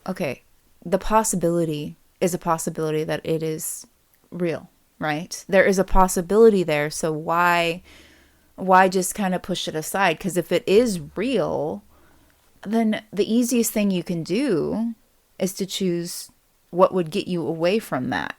okay, the possibility is a possibility that it is real, right? There is a possibility there. So why just kind of push it aside? Because if it is real, then the easiest thing you can do is to choose what would get you away from that.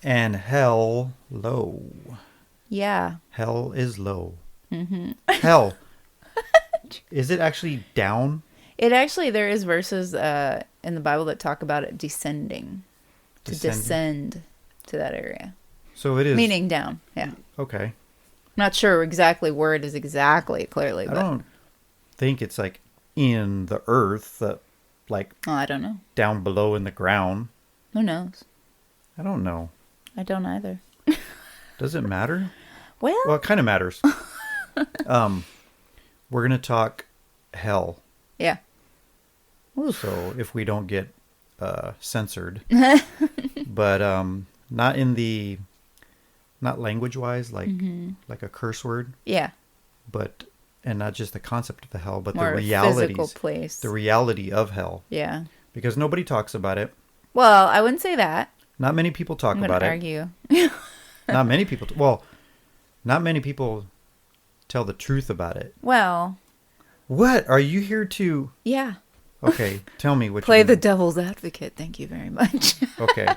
And hell low. Yeah. Hell is low. Hell. Is it actually down? It actually, there is verses in the Bible that talk about it descending. To Descending? descend to that area. So it is. Meaning down. Yeah. Okay. Not sure exactly where it is exactly, clearly. I But don't think it's like in the earth, like oh, I don't know. down below in the ground. Who knows? I don't know. I don't either. Does it matter? Well, Well, it kind of matters. We're going to talk hell. yeah. So if we don't get censored. But not in the, not language-wise, like a curse word, Yeah. but, and not just the concept of the hell, but More the a physical realities, place. the reality of hell. Yeah. Because nobody talks about it. Well, I wouldn't say that. Not many people talk I'm going to about it. argue. Not many people. Well, not many people tell the truth about it. Well, What? Are you here to... yeah. Okay, tell me what Play you the devil's advocate. Thank you very much. Okay,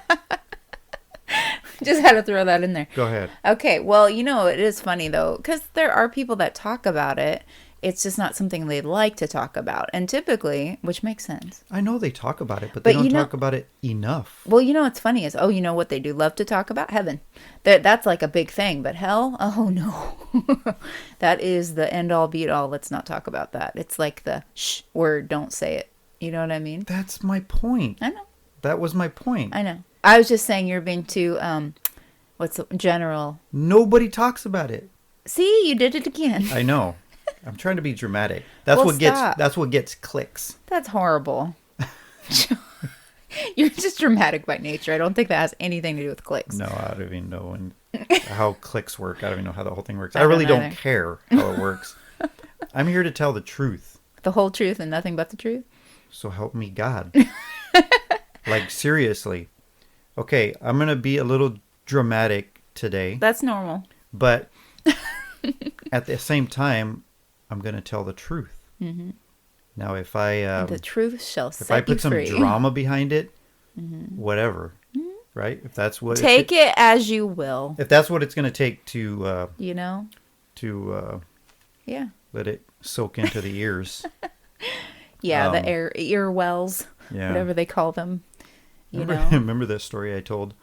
Just had to throw that in there. go ahead. Okay, well, it is funny though, because there are people that talk about it. It's just not something they like to talk about. And typically, which makes sense. I know they talk about it, but But they don't you know- talk about it enough. Well, what's funny is, you know what they do love to talk about? Heaven. That's like a big thing. But hell? Oh, no. That is the end all be all. Let's not talk about that. It's like the shh word. Don't say it. You know what I mean? That's my point. I know. That was my point. I know. I was just saying you're being too, what's the general. Nobody talks about it. See, you did it again. I know. I'm trying to be dramatic. That's Well, what stop. that's what gets clicks. That's horrible. You're just dramatic by nature. I don't think that has anything to do with clicks. No, I don't even know how clicks work. I don't even know how the whole thing works. I I really don't don't either. care how it works. I'm here to tell the truth. The whole truth and nothing but the truth? So help me God. Like, seriously. Okay, I'm going to be a little dramatic today. That's normal. But at the same time, I'm going to tell the truth. Mm-hmm. Now, if I The truth shall if I set put you some free. drama behind it, whatever, right? If that's what Take it as you will. if that's what it's going to take to Yeah. let it soak into the ears. Yeah, Um, the ear wells, Yeah. whatever they call them. Remember the story I told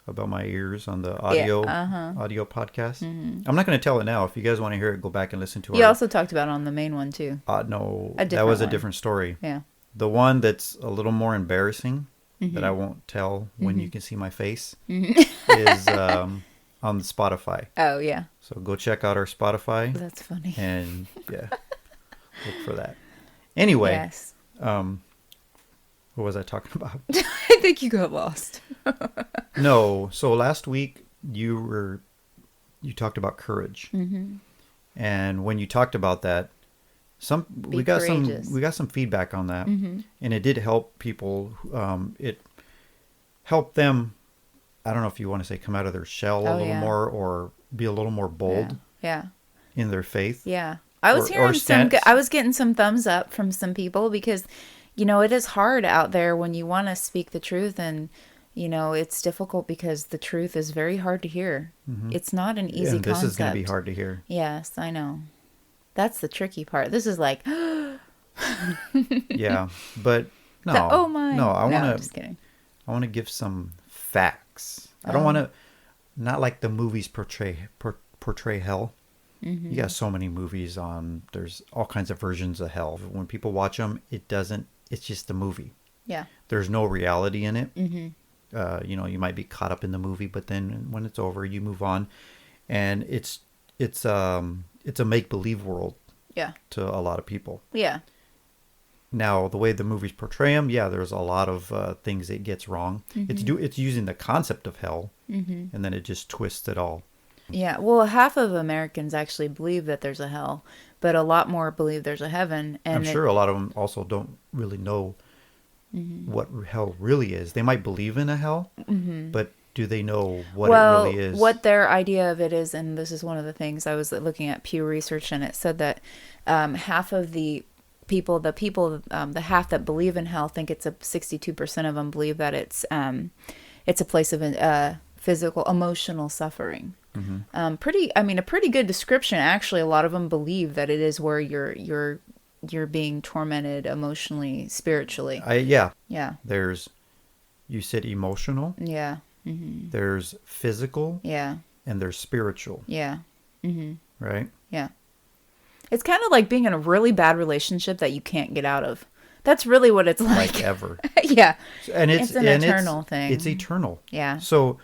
about my ears on the audio podcast? I'm not going to tell it now. If you guys want to hear it, go back and listen to it. You also talked about it on the main one too. No, A that was a different one. different story. Yeah. The one that's a little more embarrassing Mm-hmm. that I won't tell when you can see my face is on the Spotify. Oh yeah, So go check out our Spotify that's funny. and yeah, look for that. Anyway, Yes. what was I talking about? I think you got lost. No, so last week you talked about courage, and when you talked about that, we got courageous. some feedback on that, and it did help people. It helped them. I don't know if you want to say come out of their shell a little yeah. more or be a little more bold Yeah. in their faith. Yeah. I was Or hearing stance. I was getting some thumbs up from some people because, it is hard out there when you want to speak the truth and, it's difficult because the truth is very hard to hear. It's not an easy and this concept. is going to be hard to hear. Yes, I know. That's the tricky part. This is like, Yeah, but no, oh my. no, I I'm want just to. kidding. I want to give some facts. I don't want to, not like the movies portray hell. You got so many movies on. There's all kinds of versions of hell. When people watch them, it's just a movie. Yeah. There's no reality in it. You might be caught up in the movie, but then when it's over, you move on, and it's a make believe world Yeah. to a lot of people. Yeah. Now, the way the movies portray them, yeah, there's a lot of things it gets wrong. It's using the concept of hell, and then it just twists it all. Yeah, well, half of Americans actually believe that there's a hell, but a lot more believe there's a heaven. And I'm sure a lot of them also don't really know what hell really is. They might believe in a hell, but do they know what it really is? What their idea of it is, and this is one of the things I was looking at Pew Research, and it said that half of the half that believe in hell think it's 62% of them believe that it's a place of physical, emotional suffering. A pretty good description. Actually, a lot of them believe that it is where you're being tormented emotionally, spiritually. Yeah. Yeah. You said emotional. Yeah. There's physical. Yeah. And there's spiritual. Yeah. Right? Yeah. It's kind of like being in a really bad relationship that you can't get out of. That's really what it's like. Like ever. Yeah. And it's an eternal thing. It's eternal. Yeah. So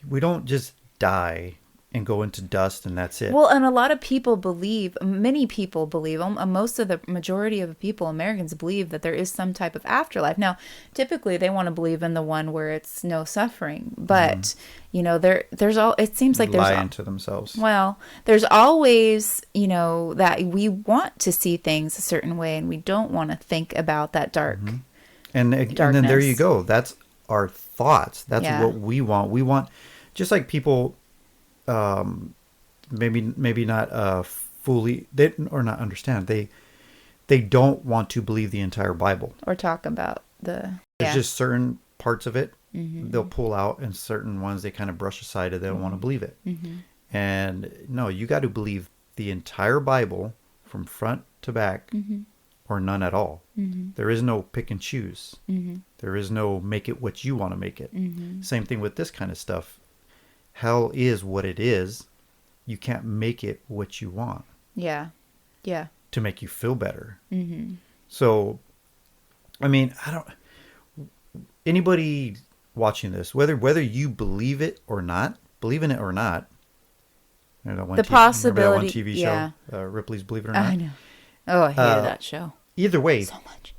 we don't just die and go into dust and that's it. Well, and a lot of people believe, many people believe, most of the majority of people, Americans believe that there is some type of afterlife. Now, typically they want to believe in the one where it's no suffering, but it seems like there's lying to themselves. Well, there's always, that we want to see things a certain way and we don't want to think about that dark. And then there you go. That's our thoughts. That's what we want. We want, just like people, maybe not fully, or not understand. They don't want to believe the entire Bible or talk about There's just certain parts of it they'll pull out, and certain ones they kind of brush aside and they don't want to believe it. And no, you got to believe the entire Bible from front to back, or none at all. There is no pick and choose. There is no make it what you want to make it. Same thing with this kind of stuff. Hell is what it is. You can't make it what you want. Yeah. To make you feel better. So, I mean, anybody watching this, whether you believe in it or not, the possibility. That one TV show, Ripley's Believe It or Not. I know. Oh, I hated that show. Either way, so much.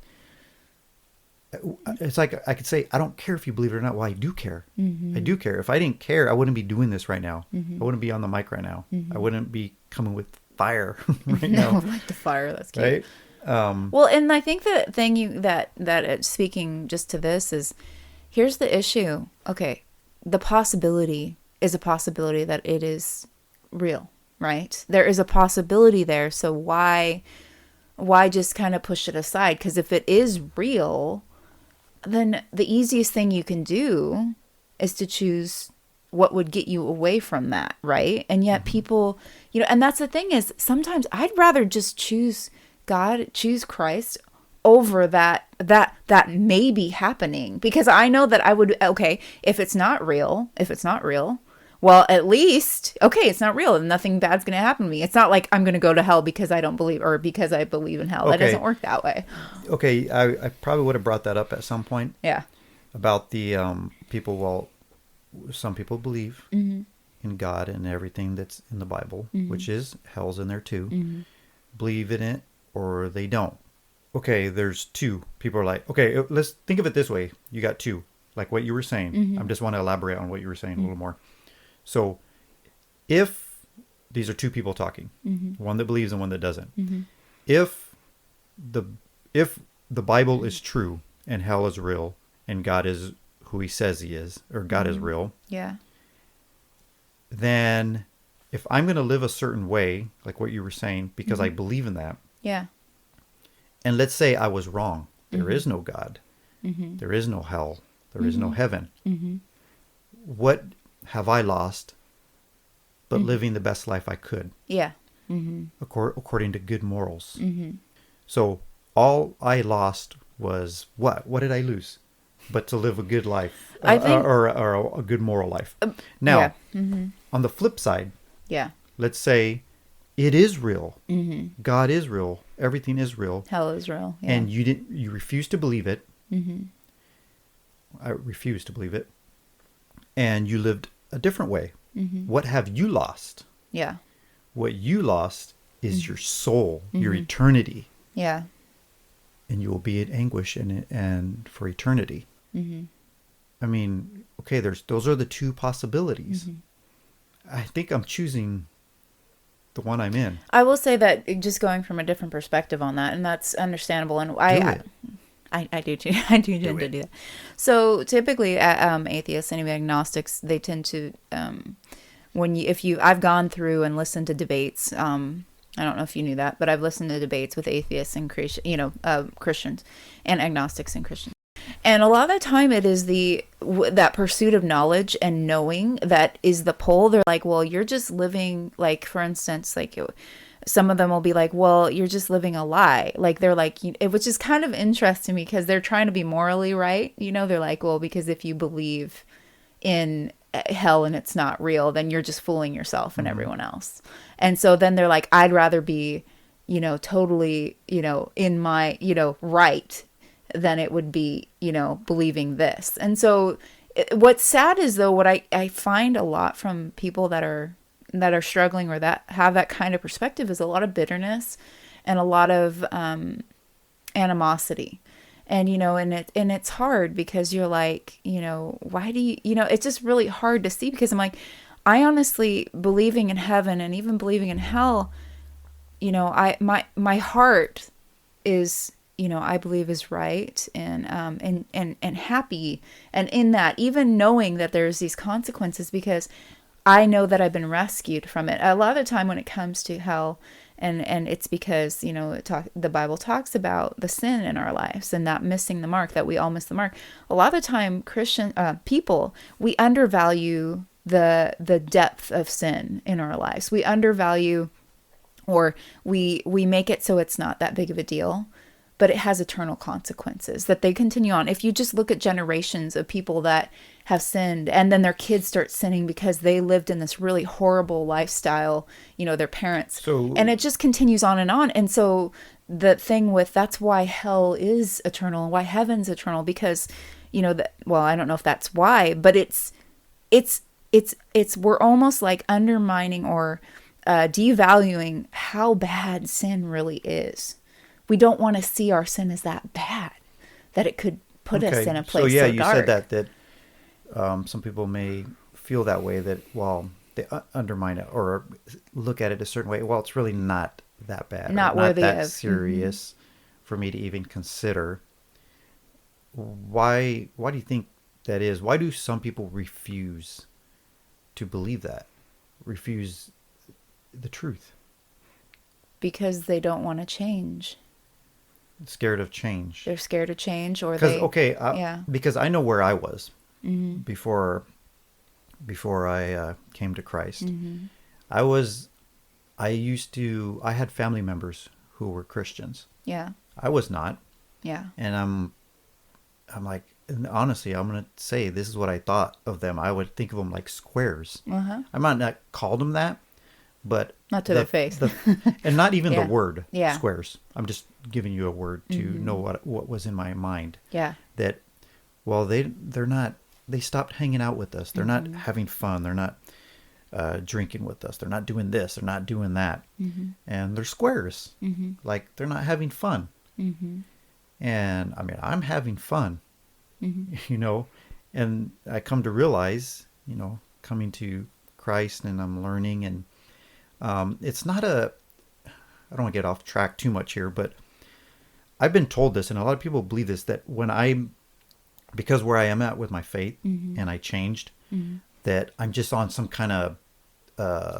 It's like I could say, I don't care if you believe it or not. Well, I do care. I do care. If I didn't care, I wouldn't be doing this right now. I wouldn't be on the mic right now. I wouldn't be coming with fire right now. Like the fire. That's cute. Right? Well, and I think the thing speaking just to this is, here's the issue. Okay, the possibility is a possibility that it is real, right? There is a possibility there. So why just kind of push it aside? Because if it is real, then the easiest thing you can do is to choose what would get you away from that, right? And yet people, and that's the thing is, sometimes I'd rather just choose God, choose Christ over that may be happening, because I know that I would, okay, if it's not real, well, at least, okay, it's not real and nothing bad's going to happen to me. It's not like I'm going to go to hell because I don't believe, or because I believe in hell. It doesn't work that way. Okay, I probably would have brought that up at some point. Yeah. About the people, well, some people believe in God and everything that's in the Bible, which is hell's in there too. Believe in it or they don't. Okay, there's two. People are like, okay, let's think of it this way. You got two, like what you were saying. I just want to elaborate on what you were saying a little more. So if these are two people talking, one that believes and one that doesn't, if the Bible is true and hell is real and God is who he says he is, or God is real, then if I'm going to live a certain way, like what you were saying, because I believe in that, and let's say I was wrong, there is no God, there is no hell, there is no heaven, what have I lost but living the best life I could? According to good morals. So all I lost was what? What did I lose? But to live a good life, or a good moral life. Now, on the flip side, let's say it is real. God is real. Everything is real. Hell is real. And you refuse to believe it. I refuse to believe it. And you lived a different way. What have you lost? What you lost is your soul, your eternity. and you will be in anguish and for eternity. I mean, okay, those are the two possibilities. I think I'm choosing the one I'm in. I will say that just going from a different perspective on that, and that's understandable. And I do too. I do tend to do that. So typically, atheists and even agnostics, they tend to I've gone through and listened to debates. I don't know if you knew that, but I've listened to debates with atheists and Christians and agnostics and Christians. And a lot of the time it is that pursuit of knowledge and knowing that is the pull. They're like, well, you're just living, like, for instance, like some of them will be like, well, you're just living a lie. Like, they're like, which is kind of interesting because they're trying to be morally right. They're like, well, because if you believe in hell and it's not real, then you're just fooling yourself and everyone else. And so then they're like, I'd rather be, totally, in my, right than it would be, believing this. And so what's sad is, though, what I find a lot from people that are struggling or that have that kind of perspective is a lot of bitterness and a lot of animosity. And, and it's hard because you're like, why do you, it's just really hard to see because I'm like, I honestly believing in heaven and even believing in hell, my heart is, I believe is right and happy. And in that, even knowing that there's these consequences because I know that I've been rescued from it. A lot of the time when it comes to hell, and it's because, the Bible talks about the sin in our lives and that missing the mark, that we all miss the mark. A lot of the time, Christian people, we undervalue the depth of sin in our lives. We undervalue, or we make it so it's not that big of a deal, but it has eternal consequences that they continue on. If you just look at generations of people that have sinned and then their kids start sinning because they lived in this really horrible lifestyle, their parents, and it just continues on and on. And so the thing that's why hell is eternal and why heaven's eternal, because, well, I don't know if that's why, but it's we're almost like undermining or devaluing how bad sin really is. We don't want to see our sin as that bad, that it could put us in a place so dark. You said that some people may feel that way, that, well, they undermine it or look at it a certain way. Well, it's really not that bad. Not worthy that of. serious for me to even consider. Why do you think that is? Why do some people refuse to believe that? Refuse the truth? Because they don't want to change. Scared of change. They're scared of change, or because I know where I was mm-hmm. before I came to Christ. Mm-hmm. I had family members who were Christians. Yeah. I was not. Yeah. And I'm like, and honestly, I'm going to say this is what I thought of them. I would think of them like squares. Uh-huh. I might not call them that, but not to their face. And not even the word squares. I'm just giving you a word to mm-hmm. know what was in my mind. Yeah. That, well, they're not, they stopped hanging out with us. They're mm-hmm. not having fun. They're not drinking with us. They're not doing this. They're not doing that. Mm-hmm. And they're squares. Mm-hmm. Like, they're not having fun. Mm-hmm. And I mean, I'm having fun, mm-hmm. And I come to realize, coming to Christ, and I'm learning, and it's not I don't want to get off track too much here, but I've been told this, and a lot of people believe this, that because where I am at with my faith, mm-hmm. and I changed, mm-hmm. that I'm just on some kind of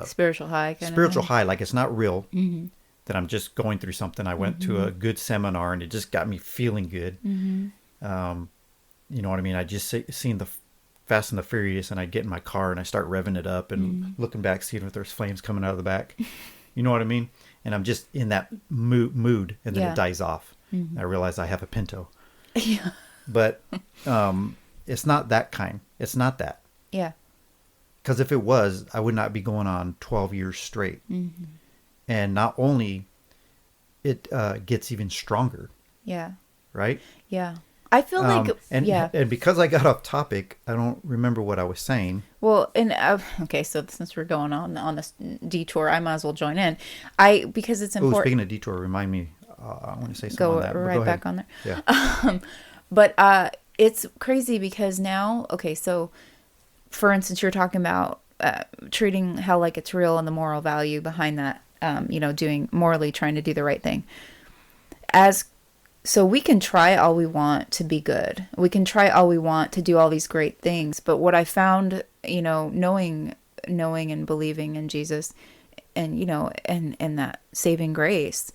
spiritual high. High, like it's not real. Mm-hmm. That I'm just going through something. I went mm-hmm. to a good seminar, and it just got me feeling good. Mm-hmm. You know what I mean? I just seen the Fast and the Furious, and I get in my car and I start revving it up and mm-hmm. looking back, seeing if there's flames coming out of the back. You know what I mean? And I'm just in that mood, and then it dies off. Mm-hmm. I realize I have a Pinto. Yeah. But it's not that kind. It's not that. Yeah. Because if it was, I would not be going on 12 years straight. Mm-hmm. And not only it gets even stronger. Yeah. Right? Yeah. I feel like, and because I got off topic, I don't remember what I was saying. Well, and okay, so since we're going on this detour, I might as well join in. Because it's important. Speaking of detour, remind me, I want to say something go on that. But right go ahead. back on there. Yeah. But it's crazy because now, okay, so for instance, you're talking about treating hell like it's real and the moral value behind that, doing morally, trying to do the right thing. So we can try all we want to be good. We can try all we want to do all these great things. But what I found, knowing and believing in Jesus and, and that saving grace,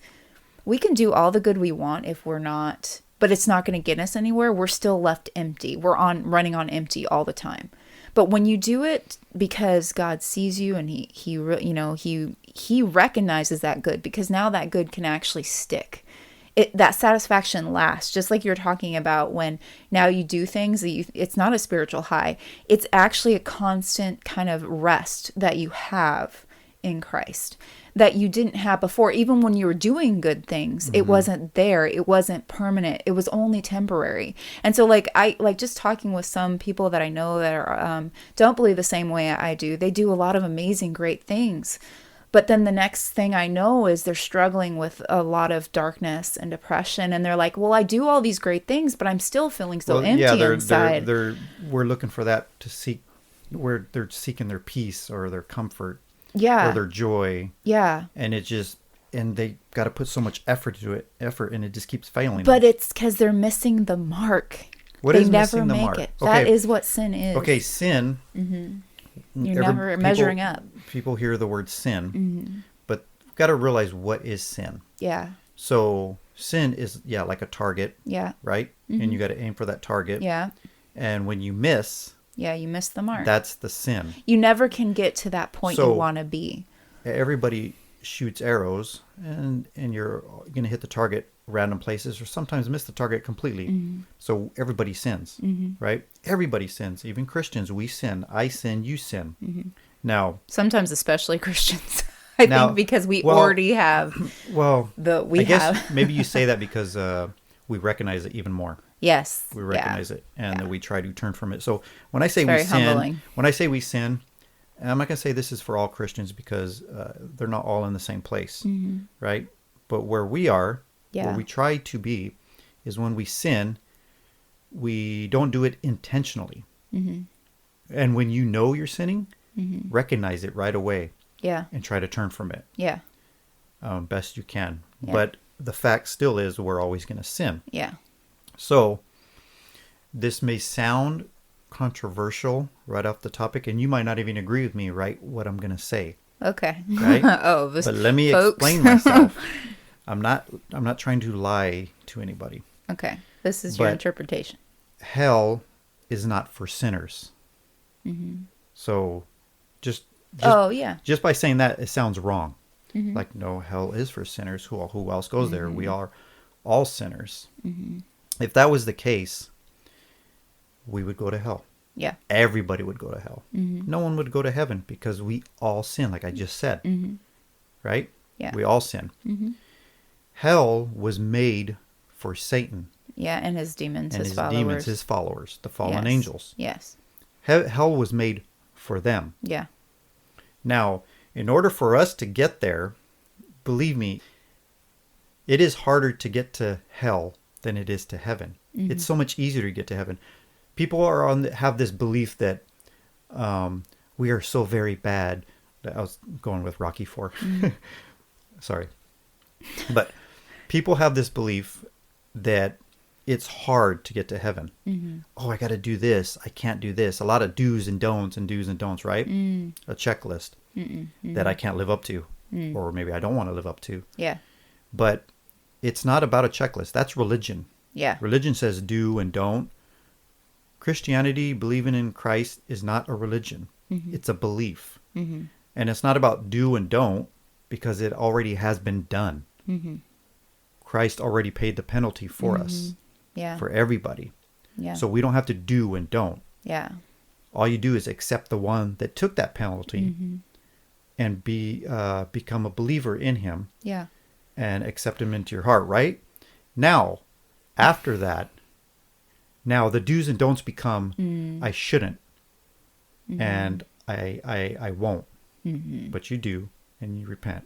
we can do all the good we want if we're not, but it's not going to get us anywhere. We're still left empty. We're running on empty all the time. But when you do it because God sees you and he recognizes that good, because now that good can actually stick. That satisfaction lasts, just like you're talking about when now you do things that it's not a spiritual high. It's actually a constant kind of rest that you have in Christ that you didn't have before. Even when you were doing good things, it wasn't there. It wasn't permanent. It was only temporary. And so I just talking with some people that I know that are, don't believe the same way I do. They do a lot of amazing, great things. But then the next thing I know is they're struggling with a lot of darkness and depression. And they're like, well, I do all these great things, but I'm still feeling so empty inside. We're looking for that to seek, where they're seeking their peace or their comfort. Yeah. Or their joy. Yeah. And and they got to put so much effort into it, and it just keeps failing. But it's because they're missing the mark. They never make it. Okay. That is what sin is. Okay, sin. Mm-hmm. You're never measuring up. People hear the word sin, but you've got to realize what is sin. Yeah. So sin is, like a target. Yeah. Right? Mm-hmm. And you got to aim for that target. Yeah. And when you miss... Yeah, you miss the mark. That's the sin. You never can get to that point you want to be. Everybody shoots arrows, and you're going to hit the target random places, or sometimes miss the target completely. Mm-hmm. So everybody sins, right? Everybody sins. Even Christians, we sin. I sin, you sin. Mm-hmm. Now, sometimes especially Christians. I think because we already have. Well, I guess maybe you say that because we recognize it even more. Yes. We recognize it, and that we try to turn from it. So when I say humbling. When I say we sin, I'm not going to say this is for all Christians, because they're not all in the same place, right? But where we are, where we try to be, is when we sin, we don't do it intentionally. Mm-hmm. And when you know you're sinning, recognize it right away. Yeah. And try to turn from it. Yeah. Best you can. Yeah. But the fact still is we're always going to sin. Yeah. So this may sound controversial right off the topic, and you might not even agree with me, right, what I'm going to say. Okay. Right? But let me explain myself. I'm not trying to lie to anybody. Okay. This is your interpretation. Hell is not for sinners. Mm-hmm. So just by saying that, it sounds wrong. Mm-hmm. Like, no, hell is for sinners. Who else goes there? We are all sinners. Mm-hmm. If that was the case, we would go to hell. Yeah. Everybody would go to hell. Mm-hmm. No one would go to heaven, because we all sin, like I just said. Mm-hmm. Right? Yeah. We all sin. Mm-hmm. Hell was made for Satan. Yeah, and his demons, his followers, the fallen angels. Yes. Hell was made for them. Yeah. Now, in order for us to get there, believe me, it is harder to get to hell than it is to heaven. Mm-hmm. It's so much easier to get to heaven. People have this belief that we are so very bad. I was going with Rocky IV. Mm-hmm. Sorry. But people have this belief that it's hard to get to heaven. Mm-hmm. Oh, I got to do this. I can't do this. A lot of do's and don'ts, right? Mm. A checklist that I can't live up to, or maybe I don't want to live up to. Yeah. But it's not about a checklist. That's religion. Yeah. Religion says do and don't. Christianity, believing in Christ, is not a religion. Mm-hmm. It's a belief. Mm-hmm. And it's not about do and don't, because it already has been done. Mm-hmm. Christ already paid the penalty for us. Yeah. For everybody. Yeah. So we don't have to do and don't. Yeah. All you do is accept the one that took that penalty and become a believer in him. Yeah. And accept him into your heart, right? Now, after that, the do's and don'ts become I shouldn't, and I won't, but you do, and you repent,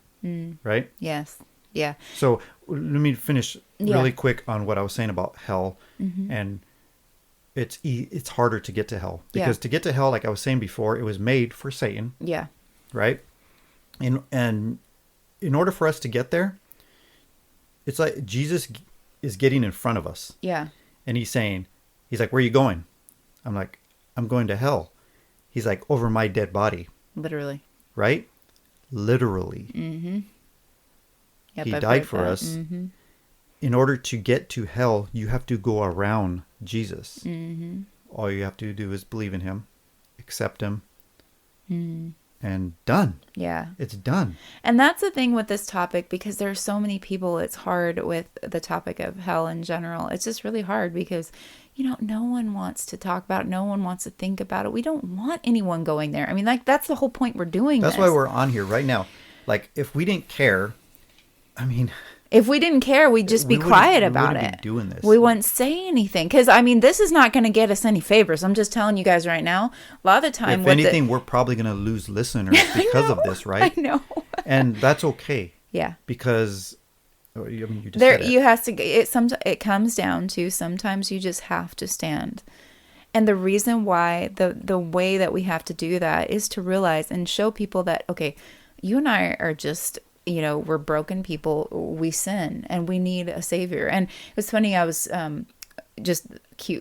right? Yes. Yeah. So let me finish Yeah. really quick on what I was saying about hell, and it's harder to get to hell because to get to hell, like I was saying before, it was made for Satan, Yeah. right? And in order for us to get there, it's like Jesus is getting in front of us, Yeah. and he's like, "Where are you going?" I'm like, "I'm going to hell." He's like, "Over my dead body," Literally. right? Literally. Yep, He I've died read for that. us. In order to get to hell, you have to go around Jesus. All you have to do is believe in him, accept him, and done. Yeah. It's done. And that's the thing with this topic, because there are so many people, it's hard with the topic of hell in general. It's just really hard because, no one wants to talk about it. No one wants to think about it. We don't want anyone going there. I mean, like, that's the whole point we're doing That's this. why we're on here right now. Like, if we didn't care, I mean, If we didn't care, we'd just be we quiet wouldn't about be it. doing this. We wouldn't say anything. Because, I mean, this is not going to get us any favors. I'm just telling you guys right now. A lot of the time, if anything, we're probably going to lose listeners because of this, right? I know. And that's okay. Yeah. Because, I mean, you just There, said it. you have to. It comes down to sometimes you just have to stand, and the reason why the way that we have to do that is to realize and show people that, okay, you and I are just, we're broken people. We sin and we need a savior. And it was funny. I was just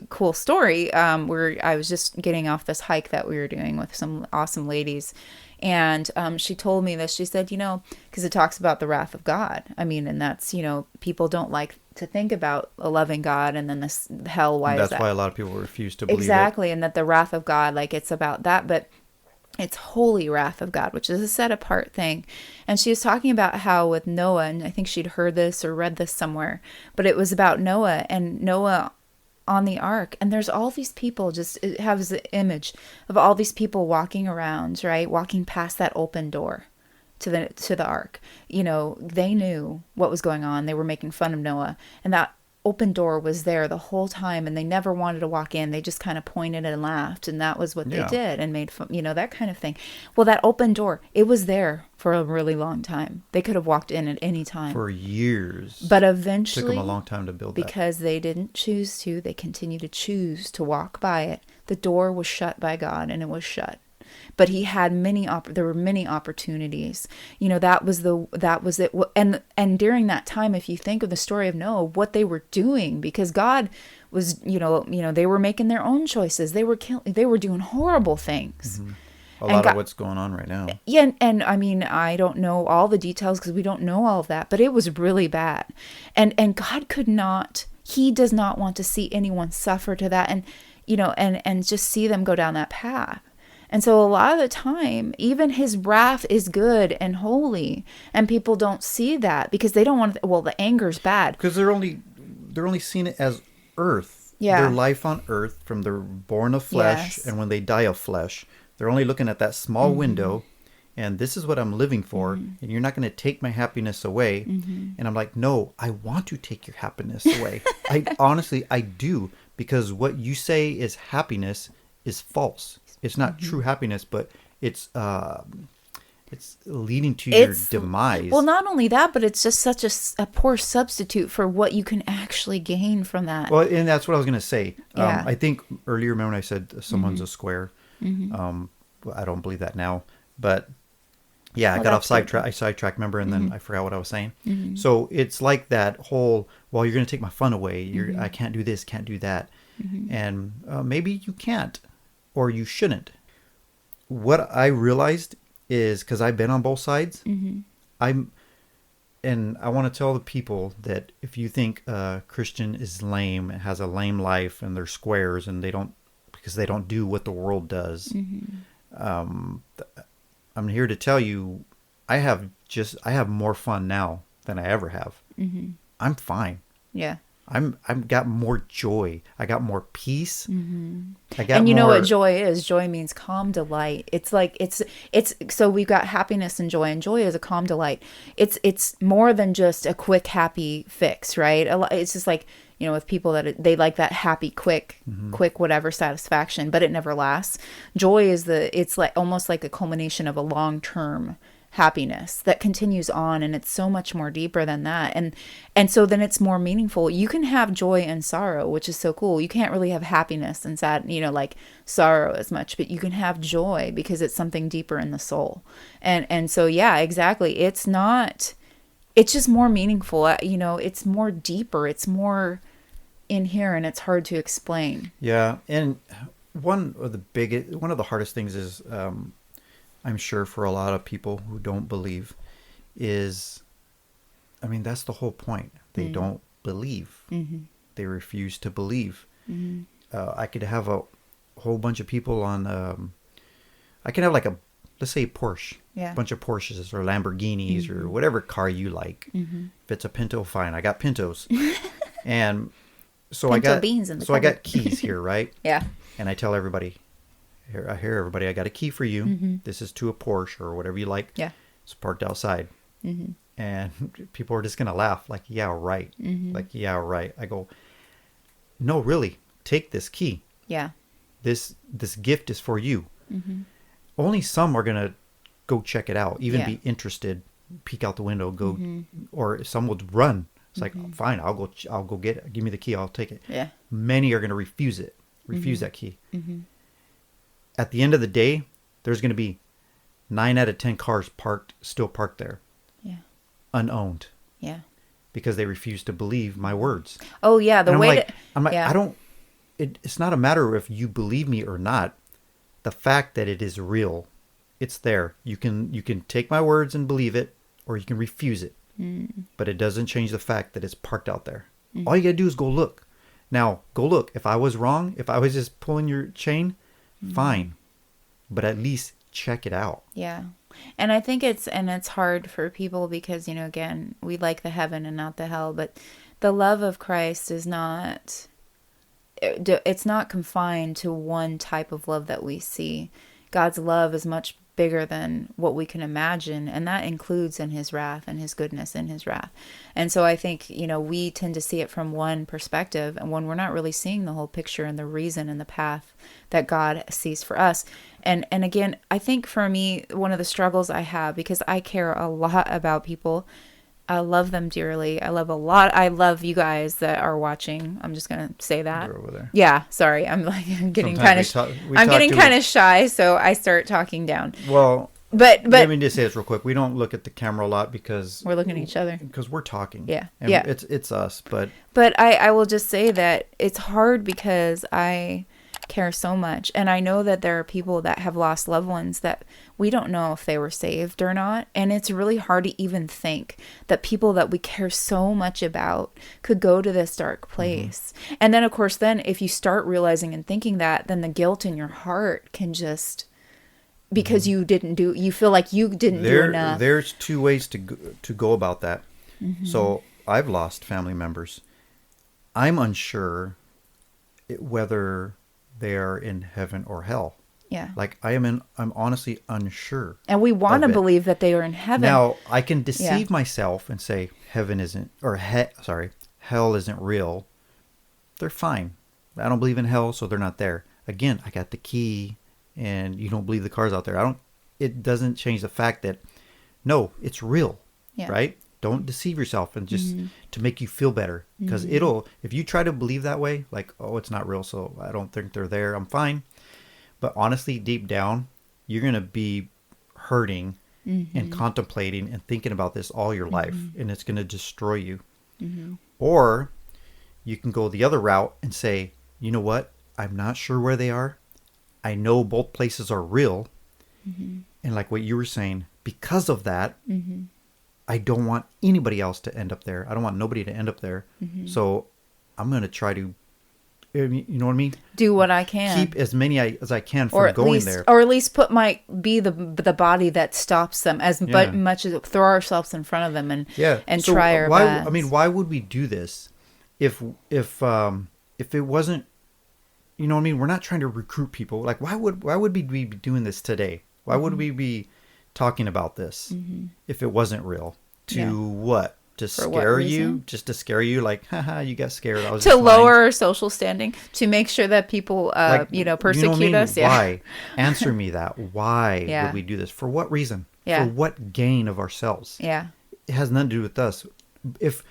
cool story. Where I was just getting off this hike that we were doing with some awesome ladies. And she told me this. She said, because it talks about the wrath of God. I mean, and that's, people don't like to think about a loving God and then this hell. Why is that? That's why a lot of people refuse to believe Exactly. And that the wrath of God, like, it's about that. But it's holy wrath of God, which is a set apart thing. And she was talking about how with Noah, and I think she'd heard this or read this somewhere, but it was about Noah and Noah on the ark, and there's all these people, just it has the image of all these people walking around, right, walking past that open door to the ark. They knew what was going on. They were making fun of Noah, and that open door was there the whole time, and they never wanted to walk in. They just kind of pointed and laughed, and that was what they did, and made fun, that kind of thing. Well, that open door, it was there for a really long time. They could have walked in at any time for years, but eventually, took them a long time to build because they didn't choose to. They continued to choose to walk by it. The door was shut by God, and it was shut. But he had there were many opportunities. That was it. And during that time, if you think of the story of Noah, what they were doing, because God was, they were making their own choices. They were doing horrible things. A lot of what's going on right now. Yeah, and I mean, I don't know all the details because we don't know all of that, but it was really bad. And God could not, he does not want to see anyone suffer to that, and and just see them go down that path. And so a lot of the time, even his wrath is good and holy, and people don't see that because they don't want to, well, the anger's bad. Because they're only seeing it as earth. Yeah. Their life on earth from they're born of flesh, Yes. and when they die of flesh, they're only looking at that small window, and this is what I'm living for, and you're not going to take my happiness away. And I'm like, no, I want to take your happiness away. I do, because what you say is happiness is false. It's not true happiness, but it's leading to your demise. Well, not only that, but it's just such a poor substitute for what you can actually gain from that. Well, and that's what I was going to say. Yeah. I think earlier, remember when I said someone's a square? I don't believe that now. But yeah, I got off sidetrack. I sidetracked, remember, and then I forgot what I was saying. So it's like that whole, well, you're going to take my fun away. I can't do this, can't do that. And maybe you can't, or you shouldn't. What I realized is, because I've been on both sides, and I want to tell the people that if you think a Christian is lame, has a lame life, and they're squares, and because they don't do what the world does, I'm here to tell you, I have more fun now than I ever have. I'm fine. Yeah. I've got more joy. I got more peace. I got And you know more, what joy is? Joy means calm delight. It's like it's so we've got happiness and joy is a calm delight. It's more than just a quick happy fix, right? It's just like, with people that they like that happy quick whatever satisfaction, but it never lasts. Joy is it's like almost like a culmination of a long-term happiness that continues on, and it's so much more deeper than that. And so then it's more meaningful. You can have joy and sorrow, which is so cool. You can't really have happiness and sad, like sorrow as much, but you can have joy because it's something deeper in the soul. And so yeah, exactly. It's just more meaningful. It's more deeper. It's more in here, and it's hard to explain. Yeah, and one of the hardest things is, I'm sure for a lot of people who don't believe, is, that's the whole point. They don't believe. Mm-hmm. They refuse to believe. Mm-hmm. I could have a whole bunch of people on. I can have let's say Porsche, a bunch of Porsches or Lamborghinis or whatever car you like. Mm-hmm. If it's a Pinto, fine. I got Pintos, and so Pinto I got beans in the so cupboard. I got keys here, right? Yeah. And I tell everybody, I hear everybody, I got a key for you. Mm-hmm. This is to a Porsche or whatever you like. Yeah. It's parked outside. Mm-hmm. And people are just going to laugh like, yeah, right. Mm-hmm. Like, yeah, right. I go, no, really, take this key. Yeah. This gift is for you. Mm-hmm. Only some are going to go check it out, even be interested, peek out the window, go, or some will run. It's like, fine, I'll go get it. Give me the key. I'll take it. Yeah. Many are going to refuse that key. Mm-hmm. At the end of the day, there's going to be 9 out of 10 cars still parked there. Yeah. Unowned. Yeah. Because they refuse to believe my words. Oh yeah, it's not a matter if you believe me or not. The fact that it is real, it's there. You can take my words and believe it, or you can refuse it. Mm. But it doesn't change the fact that it's parked out there. Mm. All you got to do is go look. Now, go look. If I was wrong, if I was just pulling your chain, fine. But at least check it out. Yeah. And I think it's hard for people because, again, we like the heaven and not the hell, but the love of Christ is not, it's not confined to one type of love that we see. God's love is much bigger than what we can imagine, and that includes in his wrath and his goodness in his wrath. And so I think, we tend to see it from one perspective, and when we're not really seeing the whole picture and the reason and the path that God sees for us. And again, I think for me, one of the struggles I have, because I care a lot about people, I love them dearly. I love you guys that are watching. I'm just gonna say that. They're over there. Yeah, sorry. I'm getting kind of shy, so I start talking down. Well, but let me just say this real quick. We don't look at the camera a lot because we're looking at each other because we're talking. Yeah, and yeah. It's us, but I will just say that it's hard because I care so much, and I know that there are people that have lost loved ones that we don't know if they were saved or not, and it's really hard to even think that people that we care so much about could go to this dark place. Mm-hmm. And then of course if you start realizing and thinking that, then the guilt in your heart can just, because you feel like you didn't do enough. There's 2 ways to go about that. Mm-hmm. So I've lost family members. I'm unsure whether they are in heaven or hell. Yeah. Like I'm honestly unsure. And we want to believe that they are in heaven. Now, I can deceive myself and say heaven isn't, or hell isn't real. They're fine. I don't believe in hell, so they're not there. Again, I got the key, and you don't believe the car's out there. It doesn't change the fact that, no, it's real. Yeah. Right? Don't deceive yourself and just to make you feel better. Because if you try to believe that way, like, oh, it's not real, so I don't think they're there, I'm fine. But honestly, deep down, you're going to be hurting and contemplating and thinking about this all your life. And it's going to destroy you. Mm-hmm. Or you can go the other route and say, you know what? I'm not sure where they are. I know both places are real. Mm-hmm. And like what you were saying, because of that, I don't want anybody else to end up there. I don't want nobody to end up there. Mm-hmm. So I'm going to try to, you know what I mean? Do what I can. Keep as many as I can from going there. Or at least be the body that stops them much as throw ourselves in front of them and so try our best. I mean, why would we do this if it wasn't, you know what I mean? We're not trying to recruit people. Like, why would we be doing this today? Why would we be talking about this if it wasn't real? What? To scare you? Just to scare you? Like, haha, you got scared. I was to lower our social standing, to make sure that people, persecute us. Yeah. Why? Answer me that. Why would we do this? For what reason? Yeah. For what gain of ourselves? Yeah. It has nothing to do with us. If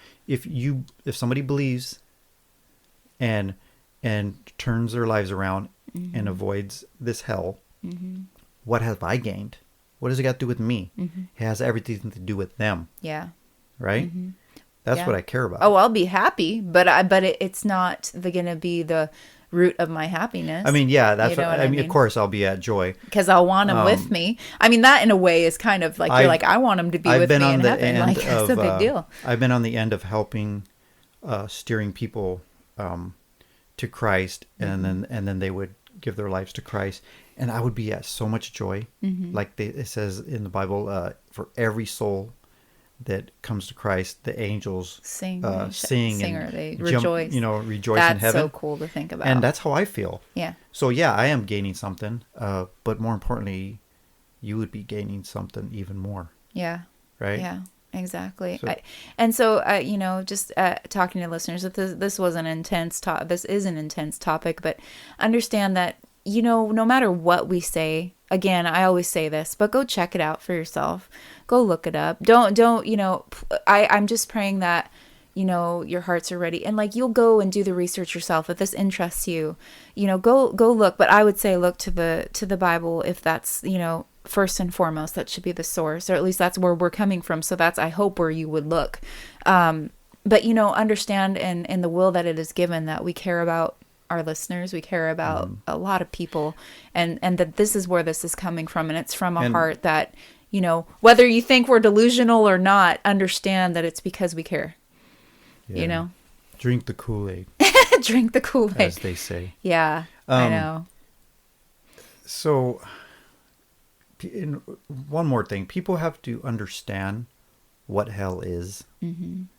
somebody believes and turns their lives around and avoids this hell, what have I gained? What does it got to do with me? It has everything to do with them. Yeah. Right? That's Yeah. what I care about. Oh, I'll be happy, but it's not gonna be the root of my happiness. I mean, yeah, that's You know what, what I mean. Of course, I'll be at joy. because I'll want them with me. I mean, that in a way is kind of like you're like, I want them to be I've with been me on in the heaven. end Like that's of, a big deal. I've been on the end of helping, steering people to Christ, and then they would give their lives to Christ, and I would be at so much joy. Like it says in the Bible, for every soul that comes to Christ, the angels Sing, or they rejoice. Rejoice That's in heaven. so cool to think about. And that's how I feel. Yeah. So yeah, I am gaining something, but more importantly, you would be gaining something even more, Yeah. right? Yeah. Exactly. So- Just talking to listeners, that this was an intense this is an intense topic, but understand that, no matter what we say, again, I always say this, but go check it out for yourself. Go look it up. Don't, I'm just praying that, your hearts are ready, and like, you'll go and do the research yourself. If this interests you, go look, but I would say look to the Bible. If that's, first and foremost, that should be the source, or at least that's where we're coming from. So that's, I hope, where you would look. But, understand in the will that it is given that we care about our listeners, we care about a lot of people, and that this is where this is coming from. And it's from a heart that, whether you think we're delusional or not, understand that it's because we care, Drink the Kool-Aid, drink the Kool-Aid, as they say. Yeah, I know. So, one more thing. People have to understand what hell is. Some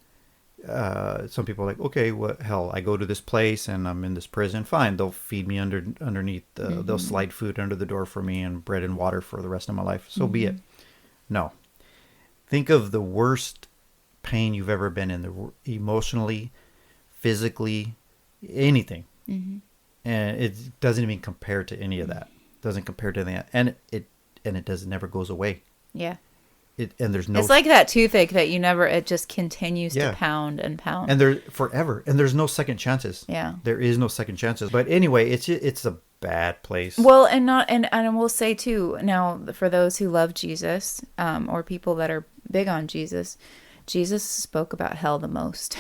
people are like, okay, what hell? I go to this place and I'm in this prison. Fine, they'll feed me underneath. They'll slide food under the door for me and bread and water for the rest of my life. So be it. No. Think of the worst pain you've ever been in, emotionally, physically, anything. And it doesn't even compare to any of that. It doesn't compare to that. And it never goes away. Yeah. And there's no. It's like that toothache that it just continues to pound and pound. And there forever. And there's no second chances. Yeah. There is no second chances. But anyway, it's a bad place. Well, and I will say too, now for those who love Jesus, or people that are big on Jesus spoke about hell the most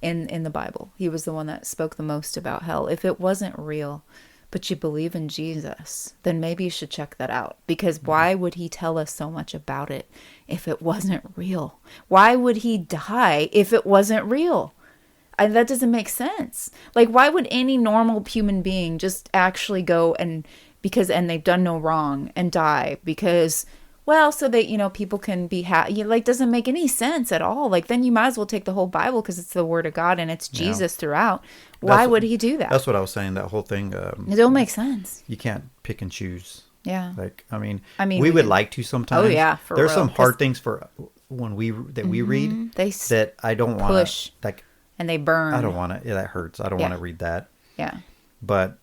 in the Bible. He was the one that spoke the most about hell. If it wasn't real, but you believe in Jesus, then maybe you should check that out. Because why would he tell us so much about it if it wasn't real? Why would he die if it wasn't real? That doesn't make sense. Like, why would any normal human being just actually go and they've done no wrong and die because, well, so that, people can be happy? Like, doesn't make any sense at all. Like, then you might as well take the whole Bible because it's the word of God and it's Jesus throughout. Why would he do that? That's what I was saying. That whole thing. It don't make sense. You can't pick and choose. Yeah. Like, I mean, we would like to sometimes. Oh yeah, for there's real. some hard things for when we read that I don't want push, like, and they burn. I don't want to. Yeah, that hurts. I don't want to read that. Yeah. But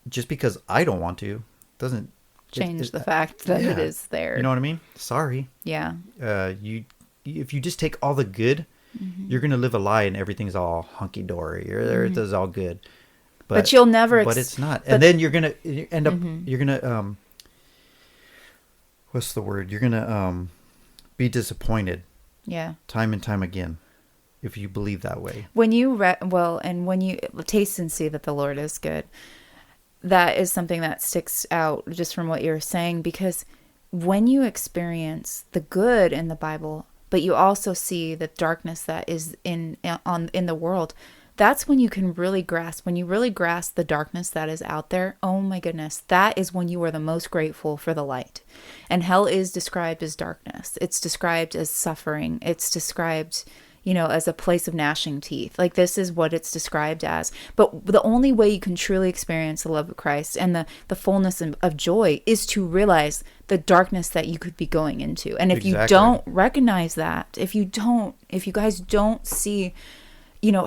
just because I don't want to doesn't change the fact that it is there. You know what I mean? Sorry. Yeah. If you just take all the good, you're gonna live a lie and everything's all hunky dory. It's all good. But you'll never. But it's not. And then you're gonna end up. You're gonna what's the word? You're gonna be disappointed. Yeah. Time and time again, if you believe that way. When you when you taste and see that the Lord is good, that is something that sticks out just from what you're saying, because when you experience the good in the Bible, but you also see the darkness that is in the world, that's when you can really grasp. When you really grasp the darkness that is out there, oh my goodness, that is when you are the most grateful for the light. And hell is described as darkness. It's described as suffering. It's described, as a place of gnashing teeth. Like, this is what it's described as. But the only way you can truly experience the love of Christ and the fullness of joy is to realize the darkness that you could be going into. And if you don't recognize that, if you guys don't see,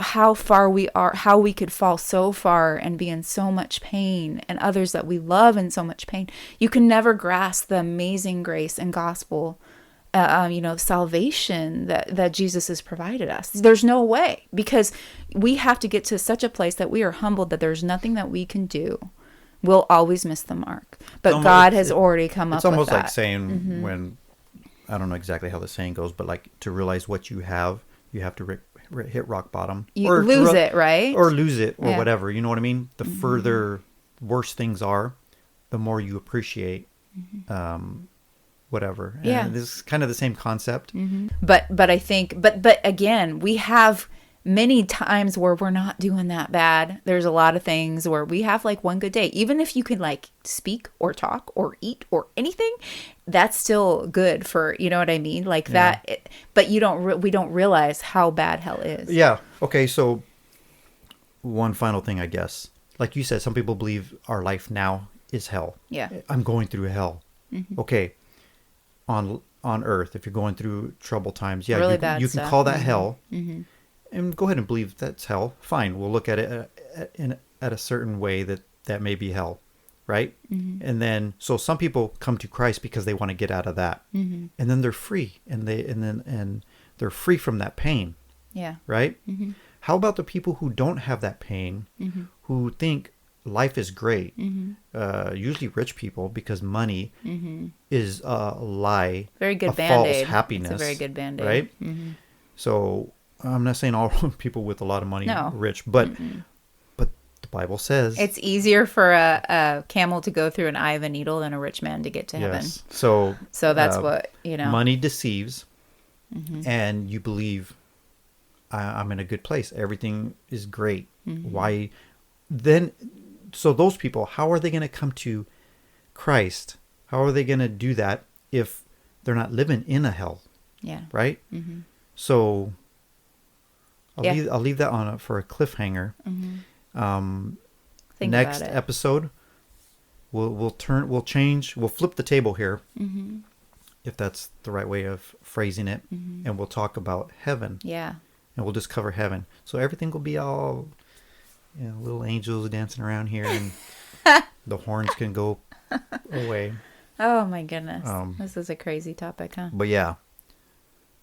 how far we are, how we could fall so far and be in so much pain, and others that we love in so much pain. You can never grasp the amazing grace and gospel, salvation that Jesus has provided us. There's no way, because we have to get to such a place that we are humbled that there's nothing that we can do. We'll always miss the mark. But God has already come up with that. It's almost like saying when, I don't know exactly how the saying goes, but like to realize what you have to hit rock bottom. You lose it, right? Or lose it, or whatever. You know what I mean? The further worse things are, the more you appreciate whatever. And this is kind of the same concept. But I think, but again, we have many times where we're not doing that bad. There's a lot of things where we have like one good day. Even if you can like speak or talk or eat or anything, that's still good for, you know what I mean? Like that, but we don't realize how bad hell is. Yeah. Okay. So one final thing, I guess, like you said, some people believe our life now is hell. Yeah. I'm going through hell. Okay. On earth, if you're going through troubled times, really you can call that hell. And go ahead and believe that's hell. Fine. We'll look at it at a certain way that may be hell. Right. And then, so some people come to Christ because they want to get out of that, and then they're free, and they're free from that pain. Yeah. Right. How about the people who don't have that pain, who think life is great? Usually rich people, because money is a lie. Very good a Band-Aid. False happiness. It's a very good Band-Aid. Right. So I'm not saying all people with a lot of money are rich, but the Bible says it's easier for a camel to go through an eye of a needle than a rich man to get to heaven. So that's what, money deceives, and you believe I'm in a good place. Everything is great. Why then? So those people, how are they going to come to Christ? How are they going to do that if they're not living in a hell? Yeah. Right. So I'll leave that for a cliffhanger. Next episode, we'll flip the table here, if that's the right way of phrasing it, and we'll talk about heaven. Yeah. And we'll just cover heaven. So everything will be all, little angels dancing around here, and the horns can go away. Oh my goodness. This is a crazy topic, huh? But yeah,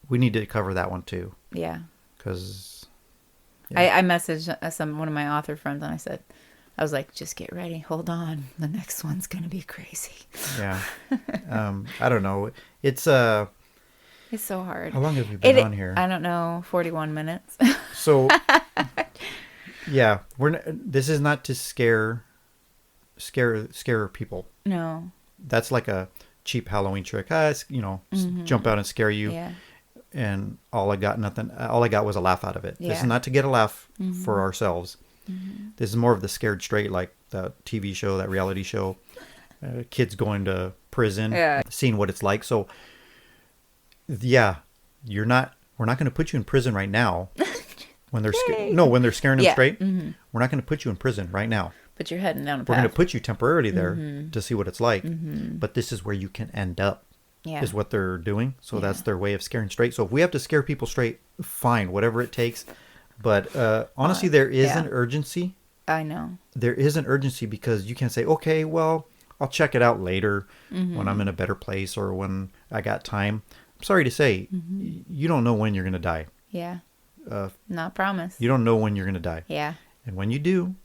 we need to cover that one too. Yeah. Because I messaged one of my author friends, and I was like, just get ready. Hold on. The next one's going to be crazy. Yeah. I don't know. It's so hard. How long have you been on here? I don't know. 41 minutes. So, yeah, this is not to scare people. No. That's like a cheap Halloween trick. Jump out and scare you. Yeah. And all I got was a laugh out of it. Yeah. This is not to get a laugh for ourselves. This is more of the Scared Straight, like the TV show, that reality show, kids going to prison, seeing what it's like. So yeah, we're not going to put you in prison right now when they're when they're scaring them straight. We're not going to put you in prison right now. But you're heading down a path. We're going to put you temporarily there to see what it's like. But this is where you can end up. Yeah. Is what they're doing. So that's their way of scaring straight. So if we have to scare people straight, fine, whatever it takes. But honestly, there is an urgency. I know. There is an urgency, because you can't say, okay, well, I'll check it out later when I'm in a better place or when I got time. I'm sorry to say, you don't know when you're going to die. Yeah. Not promised. You don't know when you're going to die. Yeah. And when you do,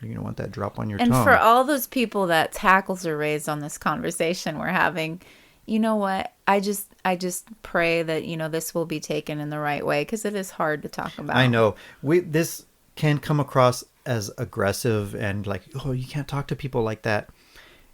you're going to want that drop on your tongue. tongue. And for all those people that tackles are raised on this conversation we're having, you know what? I just pray that, this will be taken in the right way, because it is hard to talk about. I know. This can come across as aggressive and like, oh, you can't talk to people like that.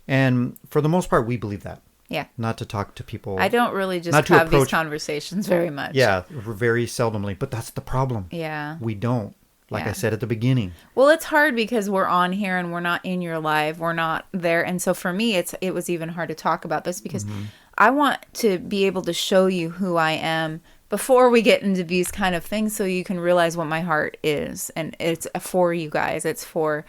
And for the most part, we believe that. Yeah. Not to talk to people. I don't really just have these conversations very much. Yeah, very seldomly. But that's the problem. Yeah. We don't. Like I said at the beginning. Well, it's hard because we're on here and we're not in your life. We're not there. And so for me, it was even hard to talk about this, because I want to be able to show you who I am before we get into these kind of things, so you can realize what my heart is. And it's for you guys. It's for,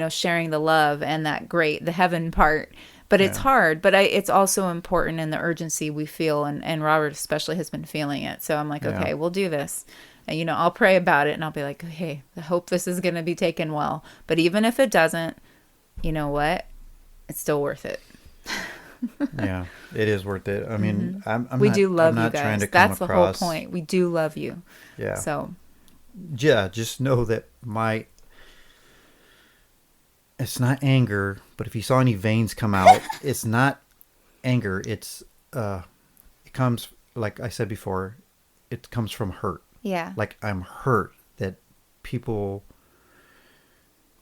sharing the love and the heaven part. But it's hard. But it's also important in the urgency we feel. And Robert especially has been feeling it. So I'm like, okay, we'll do this. you know, I'll pray about it and I'll be like, hey, I hope this is going to be taken well. But even if it doesn't, you know what? It's still worth it. Yeah, it is worth it. I mean, We not, do love I'm you not guys. trying to That's come the whole across, point. We do love you. Yeah. So, Yeah, just know that it's not anger, but if you saw any veins come out, it's not anger. It comes, like I said before, it comes from hurt. yeah. Like, I'm hurt that people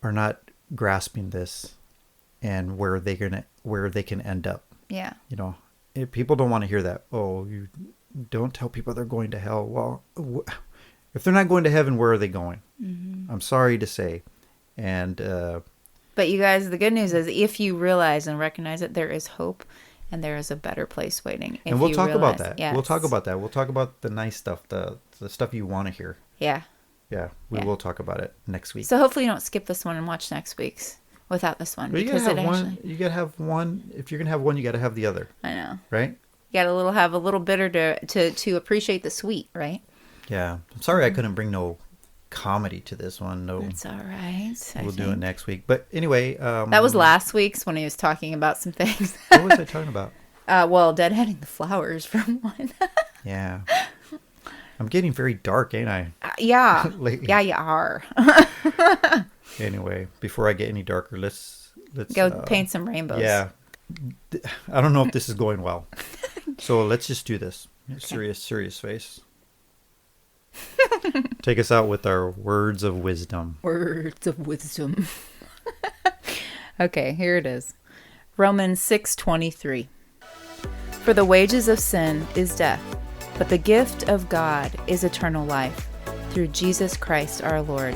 are not grasping this and where they can end up. Yeah. You know, people don't want to hear that. Oh, you don't tell people they're going to hell. Well, if they're not going to heaven, where are they going? I'm sorry to say. And But you guys, the good news is if you realize and recognize that there is hope and there is a better place waiting. and we'll talk about that. Yes. We'll talk about that. We'll talk about the nice stuff, the stuff you want to hear. Yeah. Yeah, we Yeah. will talk about it next week. So hopefully you don't skip this one and watch next week's without this one. But you gotta Because have it one. actually, You gotta have one. If you're gonna have one, you gotta have the other, I know. right? You gotta have a little bitter to appreciate the sweet, right? Yeah. I'm sorry I couldn't bring no comedy to this one. No, That's all right. we'll do it next week. But anyway, That was last week's when he was talking about some things. What was I talking about? Well, deadheading the flowers from one. Yeah. I'm getting very dark, ain't I? Yeah. Lately. Yeah, you are. Anyway, before I get any darker, let's Go paint some rainbows. Yeah. I don't know if this is going well. So let's just do this. Serious face. Take us out with our words of wisdom. Words of wisdom. Okay, here it is. Romans 6:23. For the wages of sin is death, but the gift of God is eternal life through Jesus Christ our Lord.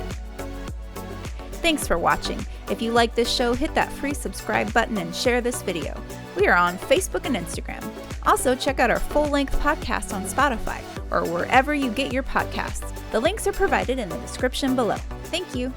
Thanks for watching. If you like this show, hit that free subscribe button and share this video. We are on Facebook and Instagram. Also, check out our full-length podcast on Spotify or wherever you get your podcasts. The links are provided in the description below. Thank you.